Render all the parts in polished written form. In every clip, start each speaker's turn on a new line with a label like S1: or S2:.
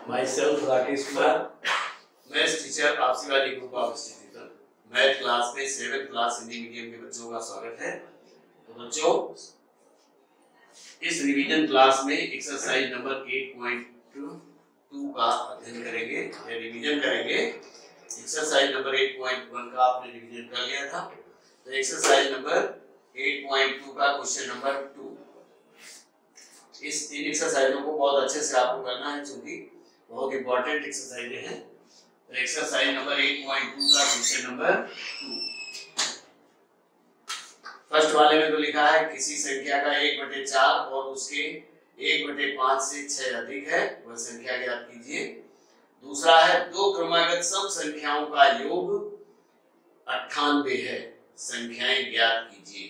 S1: My self Rakesh Kumar, maths teacher, आपसीवादी group of institution. Math class में 7th class Hindi medium के बच्चों का स्वागत है। तो बच्चों, इस रिवीजन क्लास में एक्सरसाइज नंबर 8.2 का अध्ययन करेंगे या रिवीजन करेंगे। एक्सरसाइज नंबर 8.1 का आपने रिवीजन कर लिया था, तो एक्सरसाइज नंबर 8.2 का क्वेश्चन नंबर 2, इस तीन एक्सरसाइजों को बहुत अच्छे से आपको करना है क्योंकि बहुत इंपॉर्टेंट एक्सरसाइजें हैं। तो एक्सरसाइज नंबर 8.2 का क्वेश्चन नंबर 2, फर्स्ट वाले में तो लिखा है किसी संख्या का 1/4 और उसके 1/5 से 6 अधिक है, वह संख्या ज्ञात कीजिए। दूसरा है दो क्रमागत सम संख्याओं का योग 98 है, संख्याएं ज्ञात कीजिए।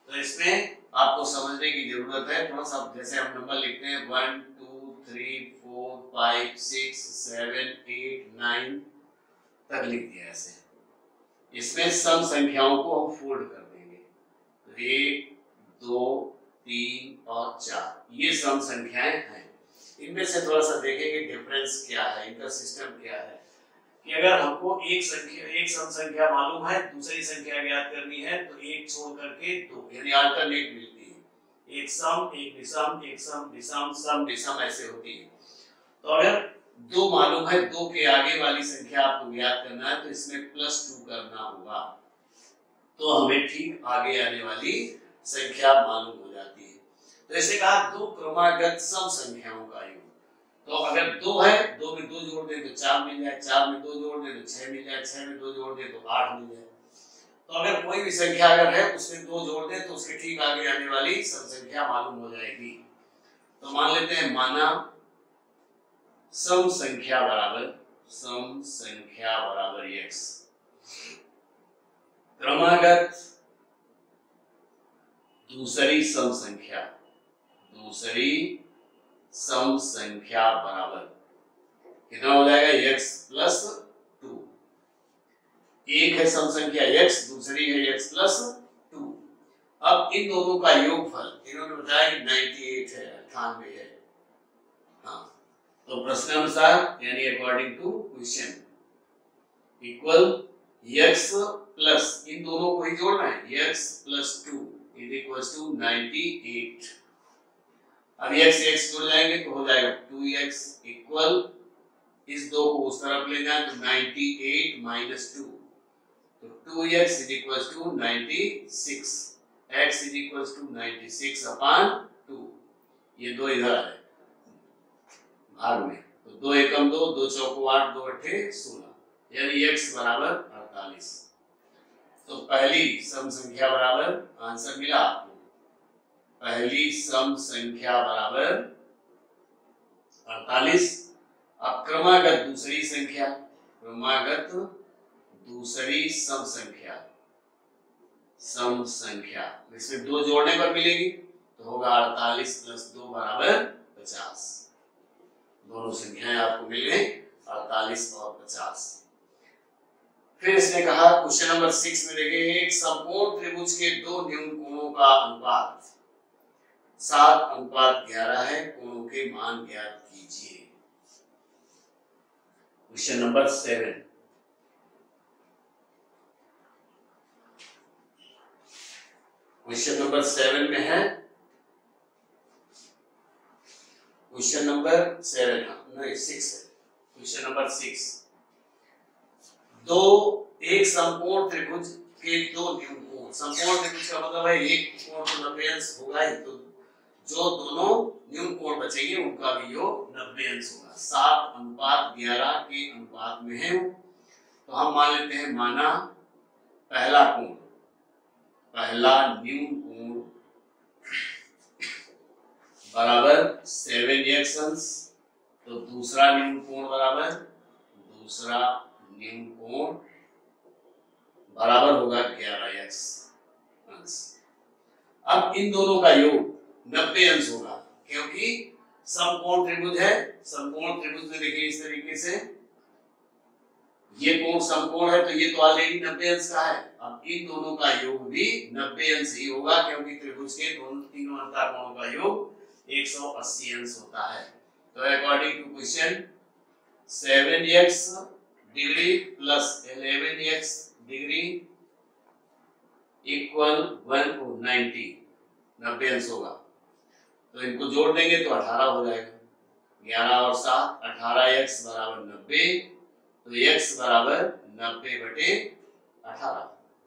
S1: तो इसमें आपको समझने की जरूरत है थोड़ा सा। जैसे हम नंबर लिखते हैं 1 2 3 4 5 6 7 8 9 तक लिख दिया ऐसे। इसमें सम संख्याओं को हम फोल्ड कर देंगे, 1 2 3 और 4 ये सम संख्याएं हैं। इनमें से थोड़ा सा देखेंगे डिफरेंस क्या है, इनका सिस्टम क्या है। कि अगर हमको एक सम संख्या मालूम है, दूसरी संख्या ज्ञात करनी है, तो एक छोड़ करके दो यानी अल्टरनेट मिलती है। एक सम एक विषम, एक सम विषम, सम विषम ऐसे होती है। तो अगर दो मालूम है, दो के आगे वाली संख्या आपको ज्ञात करना है, तो इसमें +2 करना होगा, तो हमें ठीक आगे आने वाली संख्या मालूम हो जाती है। तो इसे कहा दो क्रमागत सम संख्याओं का योग। तो अगर 2 है, 2 में 2 जोड़ दे तो 4 मिल जाए, 4 में 2 जोड़ दे तो 6 मिल जाए, 6 में 2 जोड़ दे तो 8 मिल जाए। तो अगर कोई भी संख्या अगर है उसमें 2 जोड़ दे तो उसके ठीक आगे आने वाली सम संख्या मालूम हो जाएगी। तो मान लेते हैं, माना सम संख्या बराबर x, क्रमागत दूसरी सम संख्या बराबर कितना हो जाएगा, x + 2। एक है सम संख्या x, दूसरी है x + 2। अब इन दोनों का योगफल इन्होंने बताया कि 98 है, 98 है। हाँ, तो प्रश्नानुसार यानी according to question equal x plus, इन दोनों को ही जोड़ना है, x + 2 = 98। अब x जोड़ जाएंगे तो हो जाएगा 2x इक्वल, इस दो को उस तरफ ले जाए तो 98 - 2, तो 2x = 96, x = 96/2। ये दो इधर आ जाए भाग में, तो 2 एकम 2, 2 चौको 8, 2 अट्ठे 16, यानी x बराबर 48। तो पहली सम संख्या बराबर, आंसर मिला आपको, पहली सम संख्या बराबर 48। अब क्रमागत दूसरी सम संख्या इसमें 2 जोड़ने पर मिलेगी, तो होगा 48 + 2 = 50। दोनों संख्याएं आपको मिल गई, 48 और 50। फिर इसने कहा क्वेश्चन नंबर 6 में देखिए, एक समकोण त्रिभुज के दो न्यून कोणों का अनुपात 7:11 है, कोणों के मान ज्ञात कीजिए। क्वेश्चन नंबर 7, क्वेश्चन नंबर 7 में है, क्वेश्चन नंबर 7 नहीं 6 है, क्वेश्चन नंबर 6, एक समकोण त्रिभुज के दो न्यून कोण। समकोण त्रिभुज का मतलब है एक कोण तो 90 अंश होगा ही, तो जो दोनों न्यून कोण बचेंगे उनका भी योग 90 अंश होगा। 7:11 के अनुपात में है। तो हम मान लेते हैं, माना पहला न्यून कोण बराबर 7x अंश, तो दूसरा न्यून कोण बराबर होगा 11x अंश। अब इन दोनों का योग 90 अंश होगा, क्योंकि समकोण त्रिभुज है। समकोण त्रिभुज में देखिए इस तरीके से, ये कोण समकोण है, तो ये तो ऑलरेडी 90 अंश का है। अब इन दोनों का योग भी 90 अंश ही होगा, क्योंकि त्रिभुज के तीनों अंतः कोणों का योग 180 अंश होता है। तो according to question 7x degree plus 11x degree equal 90 अंश होगा। तो इनको जोड़ देंगे तो 18 हो जाएगा। 11 और 7 18x बराबर 90, तो x बराबर 90/18,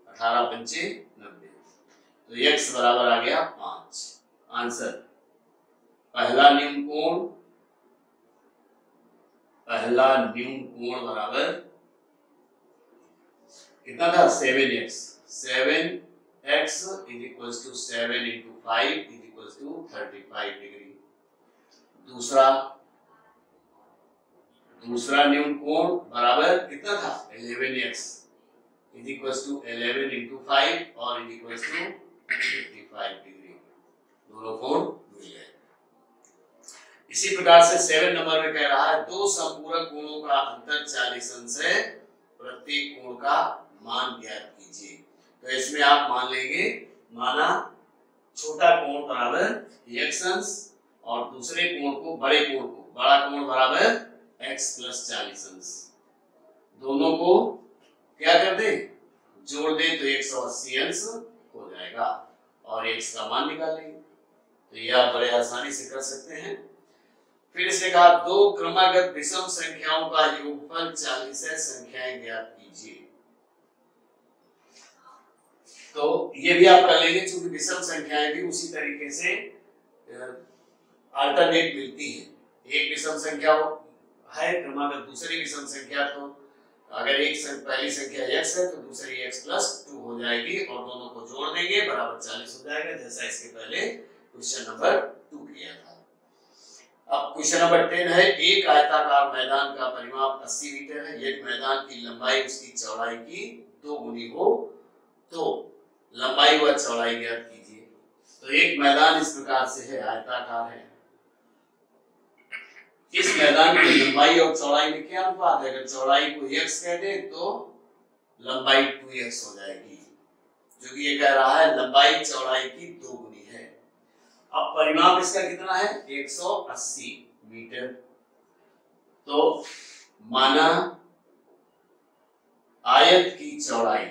S1: 18 पंचे 90, तो x बराबर आ गया 5। आंसर पहला न्यून कोण बराबर कितना था 7x। 7x is equal to 7 into 5 is equal to 35 degree. दूसरा न्यून कोण बराबर कितना था 11x is equal to 11 into 5 और इज इक्वल टू 55 डिग्री। दोनों कोण मिल गए। इसी प्रकार से 7 नंबर में कह रहा है दो संपूरक कोणों का अंतर 40 अंश है, प्रत्येक कोण का मान ज्ञात कीजिए। तो इसमें आप मान लेंगे, माना छोटा कोण बराबर x अंश और दूसरे कोण को बड़ा कोण बराबर x प्लस 40 अंश। दोनों को क्या कर दे जोड़ दे तो 180 अंश हो जाएगा और x का मान निकालेंगे। तो यह आप बड़े आसानी से कर सकते हैं। फिर इसने कहा दो क्रमागत विषम संख्याओं का योगफल 40 है, संख्याएं ज्ञात कीजिए। तो ये भी आप कर लेंगे, क्योंकि विषम संख्याएं भी उसी तरीके से अल्टरनेट मिलती हैं। एक विषम संख्या है क्रमागत दूसरी विषम संख्या, तो अगर पहली संख्या x है तो दूसरी x प्लस 2 हो जाएगी और दोनों को जोड़ देंगे बराबर 40 हो जाएगा, जैसा इसके पहले क्वेश्चन नंबर 2 किया था। अब क्वेश्चन नंबर 10 है एक आयताकार मैदान का परिमाप 80 मीटर है, यदि मैदान की लंबाई उसकी चौड़ाई की 2 गुनी हो तो लंबाई व चौड़ाई ज्ञात कीजिए। तो एक मैदान इस प्रकार से है, आयताकार है। इस मैदान की लंबाई और चौड़ाई में क्या अनुपात है? अगर चौड़ाई को x कह दे तो लंबाई 2x हो जाएगी, क्योंकि ये कह रहा है लंबाई चौड़ाई की 2 गुनी है। अब परिमाप इसका कितना है 180 मीटर। तो माना आयत की चौड़ाई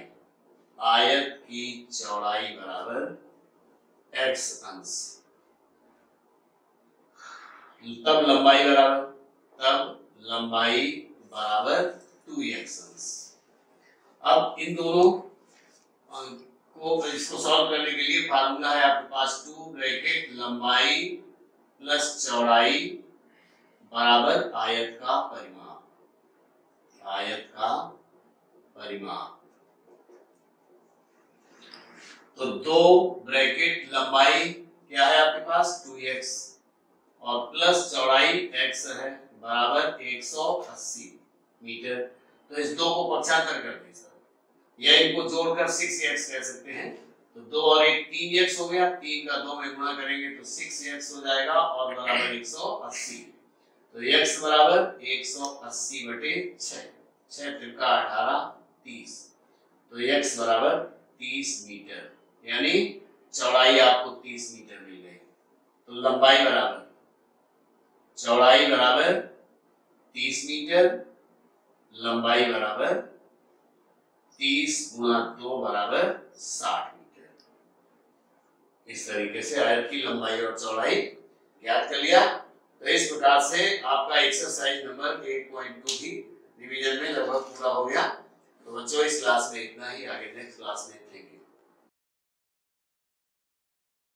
S1: बराबर x अंश, तब लंबाई बराबर 2x अंश। अब इन दोनों को इसको सॉल्व करने के लिए फार्मूला है आपके पास 2 ब्रैकेट लंबाई प्लस चौड़ाई बराबर आयत का परिमाप। तो 2 ब्रैकेट लंबाई क्या है आपके पास 2x और प्लस चौड़ाई x है बराबर 180 मीटर। तो इस 2 को पक्षांतर कर दें सर, या इनको जोड़कर 6x कह सकते हैं। तो 2 और 1 3x हो गया, 3 का 2 में गुणा करेंगे तो 6x हो जाएगा और बराबर 180। तो x बराबर 180/6, 6 त्रिका 18 30, तो x बराबर 30 मीटर, यानी चौड़ाई आपको 30 मीटर मिल गई। तो लंबाई बराबर चौड़ाई बराबर 30 मीटर, लंबाई बराबर 30 गुणा 2 बराबर 60 मीटर। इस तरीके से आयत की लंबाई और चौड़ाई ज्ञात कर लिया। तो इस प्रकार से आपका एक्सरसाइज नंबर 8.2 भी रिवीजन में लगभग पूरा हो गया। तो बच्चों इस क्लास में इतना ही, आगे नेक्स्ट क्लास में